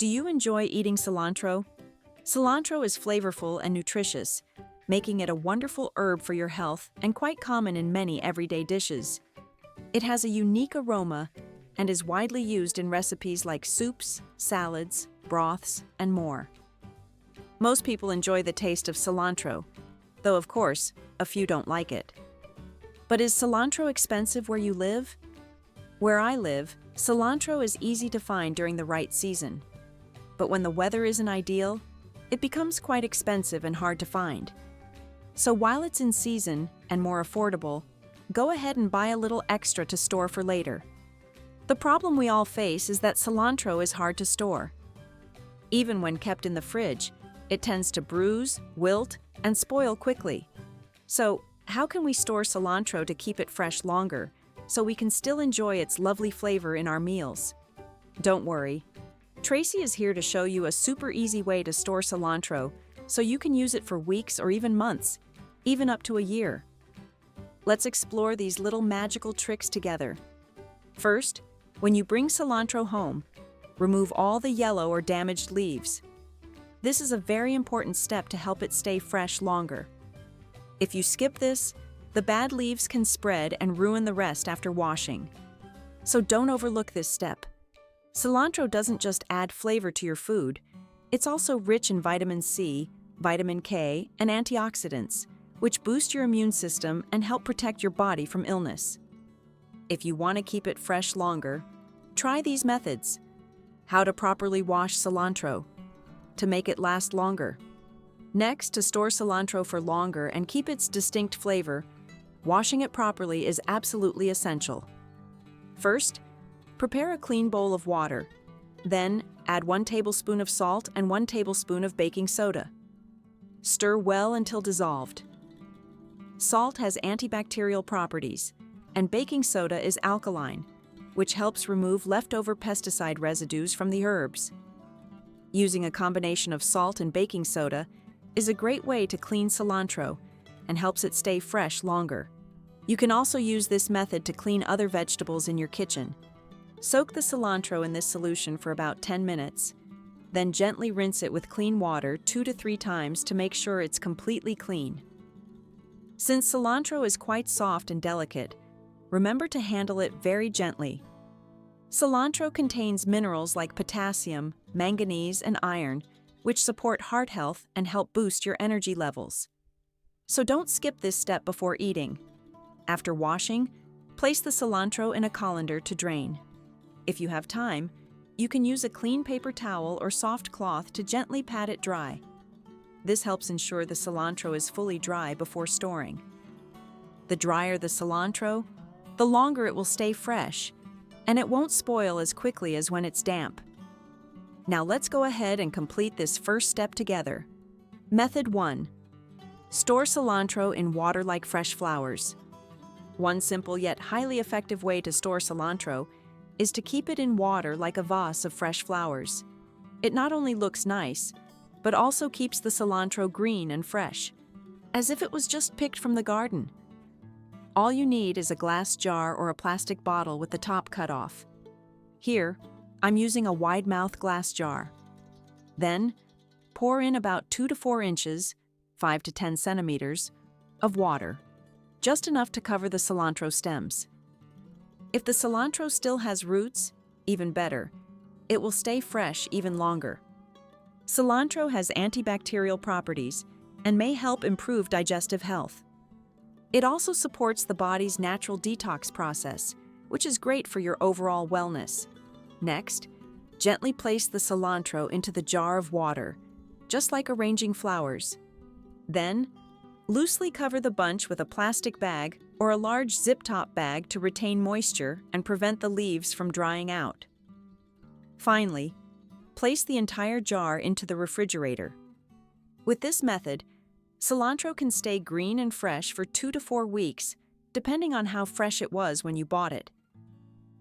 Do you enjoy eating cilantro? Cilantro is flavorful and nutritious, making it a wonderful herb for your health and quite common in many everyday dishes. It has a unique aroma and is widely used in recipes like soups, salads, broths, and more. Most people enjoy the taste of cilantro, though of course, a few don't like it. But is cilantro expensive where you live? Where I live, cilantro is easy to find during the right season. But when the weather isn't ideal, it becomes quite expensive and hard to find. So while it's in season and more affordable, go ahead and buy a little extra to store for later. The problem we all face is that cilantro is hard to store. Even when kept in the fridge, it tends to bruise, wilt, and spoil quickly. So, how can we store cilantro to keep it fresh longer, so we can still enjoy its lovely flavor in our meals? Don't worry. Tracy is here to show you a super easy way to store cilantro so you can use it for weeks or even months, even up to a year. Let's explore these little magical tricks together. First, when you bring cilantro home, remove all the yellow or damaged leaves. This is a very important step to help it stay fresh longer. If you skip this, the bad leaves can spread and ruin the rest after washing. So don't overlook this step. Cilantro doesn't just add flavor to your food, it's also rich in vitamin C, vitamin K, and antioxidants, which boost your immune system and help protect your body from illness. If you want to keep it fresh longer, try these methods. How to properly wash cilantro to make it last longer. Next, to store cilantro for longer and keep its distinct flavor, washing it properly is absolutely essential. First, prepare a clean bowl of water. Then, add 1 tablespoon of salt and 1 tablespoon of baking soda. Stir well until dissolved. Salt has antibacterial properties, and baking soda is alkaline, which helps remove leftover pesticide residues from the herbs. Using a combination of salt and baking soda is a great way to clean cilantro and helps it stay fresh longer. You can also use this method to clean other vegetables in your kitchen. Soak the cilantro in this solution for about 10 minutes, then gently rinse it with clean water 2 to 3 times to make sure it's completely clean. Since cilantro is quite soft and delicate, remember to handle it very gently. Cilantro contains minerals like potassium, manganese, and iron, which support heart health and help boost your energy levels. So don't skip this step before eating. After washing, place the cilantro in a colander to drain. If you have time, you can use a clean paper towel or soft cloth to gently pat it dry. This helps ensure the cilantro is fully dry before storing. The drier the cilantro, the longer it will stay fresh, and it won't spoil as quickly as when it's damp. Now let's go ahead and complete this first step together. Method 1. Store cilantro in water like fresh flowers. One simple yet highly effective way to store cilantro is to keep it in water like a vase of fresh flowers. It not only looks nice, but also keeps the cilantro green and fresh, as if it was just picked from the garden. All you need is a glass jar or a plastic bottle with the top cut off. Here, I'm using a wide-mouth glass jar. Then, pour in about 2 to 4 inches, 5 to 10 centimeters, of water, just enough to cover the cilantro stems. If the cilantro still has roots, even better, it will stay fresh even longer. Cilantro has antibacterial properties and may help improve digestive health. It also supports the body's natural detox process, which is great for your overall wellness. Next, gently place the cilantro into the jar of water, just like arranging flowers. Then, loosely cover the bunch with a plastic bag or a large zip-top bag to retain moisture and prevent the leaves from drying out. Finally, place the entire jar into the refrigerator. With this method, cilantro can stay green and fresh for 2 to 4 weeks, depending on how fresh it was when you bought it.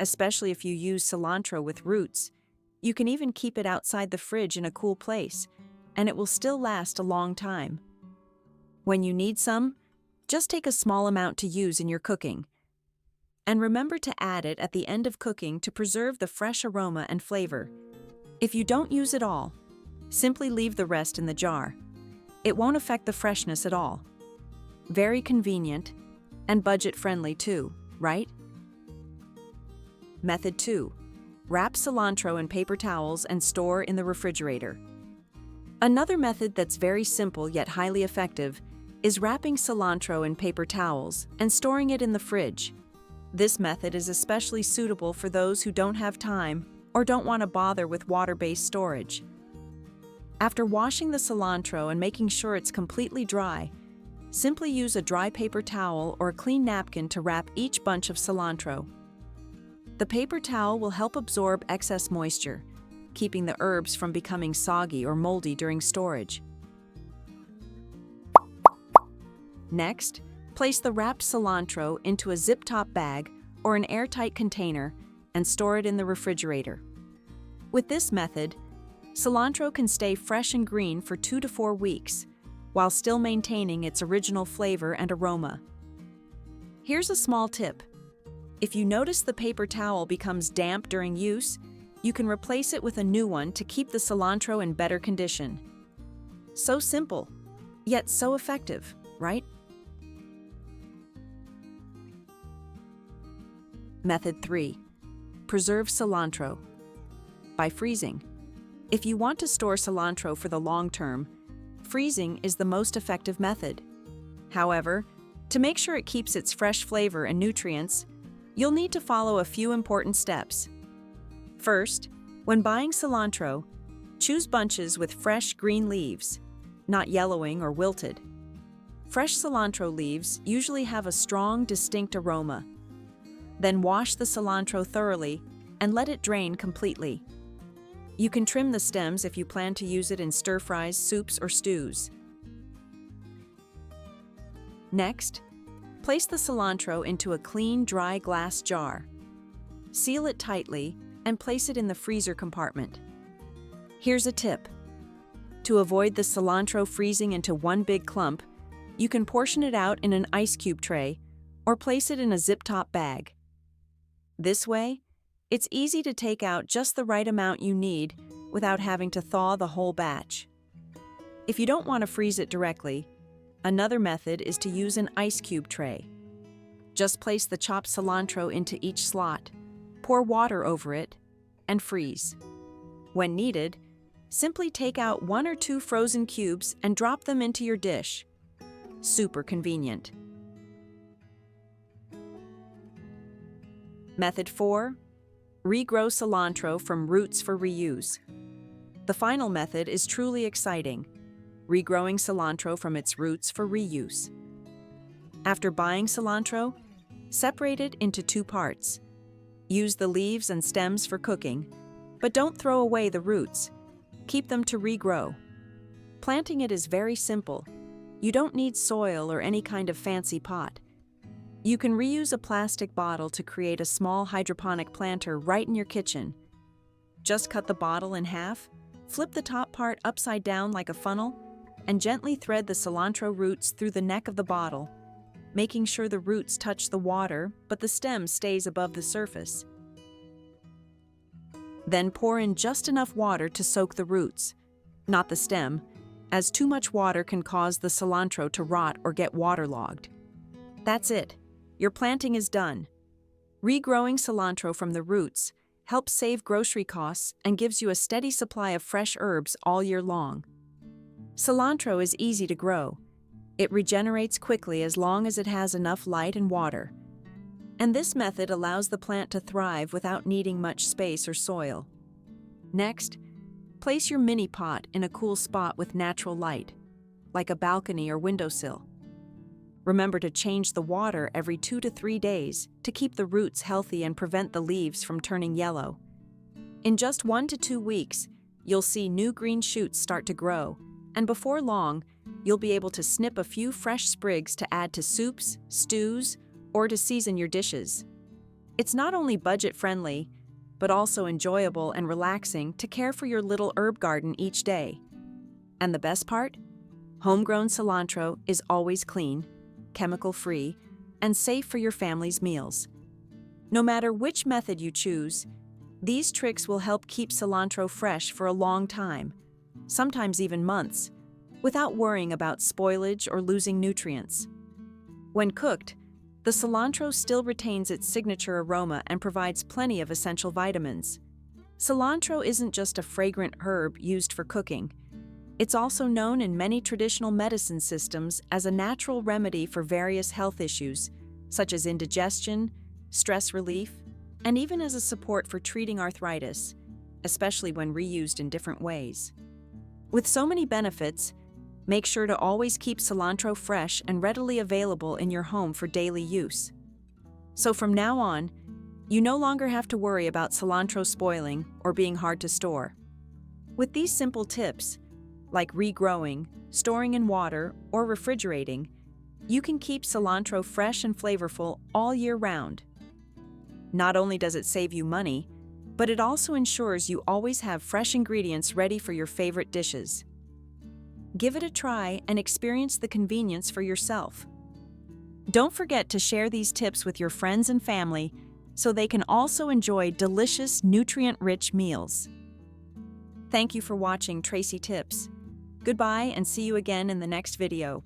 Especially if you use cilantro with roots, you can even keep it outside the fridge in a cool place, and it will still last a long time. When you need some, just take a small amount to use in your cooking. And remember to add it at the end of cooking to preserve the fresh aroma and flavor. If you don't use it all, simply leave the rest in the jar. It won't affect the freshness at all. Very convenient and budget-friendly too, right? Method 2. Wrap cilantro in paper towels and store in the refrigerator. Another method that's very simple yet highly effective is wrapping cilantro in paper towels and storing it in the fridge. This method is especially suitable for those who don't have time or don't want to bother with water-based storage. After washing the cilantro and making sure it's completely dry, simply use a dry paper towel or a clean napkin to wrap each bunch of cilantro. The paper towel will help absorb excess moisture, keeping the herbs from becoming soggy or moldy during storage. Next, place the wrapped cilantro into a zip-top bag or an airtight container and store it in the refrigerator. With this method, cilantro can stay fresh and green for 2 to 4 weeks, while still maintaining its original flavor and aroma. Here's a small tip. If you notice the paper towel becomes damp during use, you can replace it with a new one to keep the cilantro in better condition. So simple, yet so effective, right? Method 3. Preserve cilantro. By freezing. If you want to store cilantro for the long term, freezing is the most effective method. However, to make sure it keeps its fresh flavor and nutrients, you'll need to follow a few important steps. First, when buying cilantro, choose bunches with fresh green leaves, not yellowing or wilted. Fresh cilantro leaves usually have a strong, distinct aroma. Then wash the cilantro thoroughly and let it drain completely. You can trim the stems if you plan to use it in stir-fries, soups, or stews. Next, place the cilantro into a clean, dry glass jar. Seal it tightly and place it in the freezer compartment. Here's a tip. To avoid the cilantro freezing into one big clump, you can portion it out in an ice cube tray or place it in a zip-top bag. This way, it's easy to take out just the right amount you need without having to thaw the whole batch. If you don't want to freeze it directly, another method is to use an ice cube tray. Just place the chopped cilantro into each slot, pour water over it, and freeze. When needed, simply take out 1 or 2 frozen cubes and drop them into your dish. Super convenient. Method 4. Regrow cilantro from roots for reuse. The final method is truly exciting, regrowing cilantro from its roots for reuse. After buying cilantro, separate it into 2 parts. Use the leaves and stems for cooking, but don't throw away the roots. Keep them to regrow. Planting it is very simple. You don't need soil or any kind of fancy pot. You can reuse a plastic bottle to create a small hydroponic planter right in your kitchen. Just cut the bottle in half, flip the top part upside down like a funnel, and gently thread the cilantro roots through the neck of the bottle, making sure the roots touch the water but the stem stays above the surface. Then pour in just enough water to soak the roots, not the stem, as too much water can cause the cilantro to rot or get waterlogged. That's it. Your planting is done. Regrowing cilantro from the roots helps save grocery costs and gives you a steady supply of fresh herbs all year long. Cilantro is easy to grow. It regenerates quickly as long as it has enough light and water. And this method allows the plant to thrive without needing much space or soil. Next, place your mini pot in a cool spot with natural light, like a balcony or windowsill. Remember to change the water every 2 to 3 days to keep the roots healthy and prevent the leaves from turning yellow. In just 1 to 2 weeks, you'll see new green shoots start to grow, and before long, you'll be able to snip a few fresh sprigs to add to soups, stews, or to season your dishes. It's not only budget-friendly, but also enjoyable and relaxing to care for your little herb garden each day. And the best part? Homegrown cilantro is always clean, chemical-free, and safe for your family's meals. No matter which method you choose, These tricks will help keep cilantro fresh for a long time, sometimes even months, without worrying about spoilage or losing nutrients. When cooked, the cilantro still retains its signature aroma and provides plenty of essential vitamins. Cilantro isn't just a fragrant herb used for cooking. It's also known in many traditional medicine systems as a natural remedy for various health issues, such as indigestion, stress relief, and even as a support for treating arthritis, especially when reused in different ways. With so many benefits, make sure to always keep cilantro fresh and readily available in your home for daily use. So from now on, you no longer have to worry about cilantro spoiling or being hard to store. With these simple tips, like regrowing, storing in water, or refrigerating, you can keep cilantro fresh and flavorful all year round. Not only does it save you money, but it also ensures you always have fresh ingredients ready for your favorite dishes. Give it a try and experience the convenience for yourself. Don't forget to share these tips with your friends and family so they can also enjoy delicious, nutrient-rich meals. Thank you for watching Tracy Tips. Goodbye and see you again in the next video.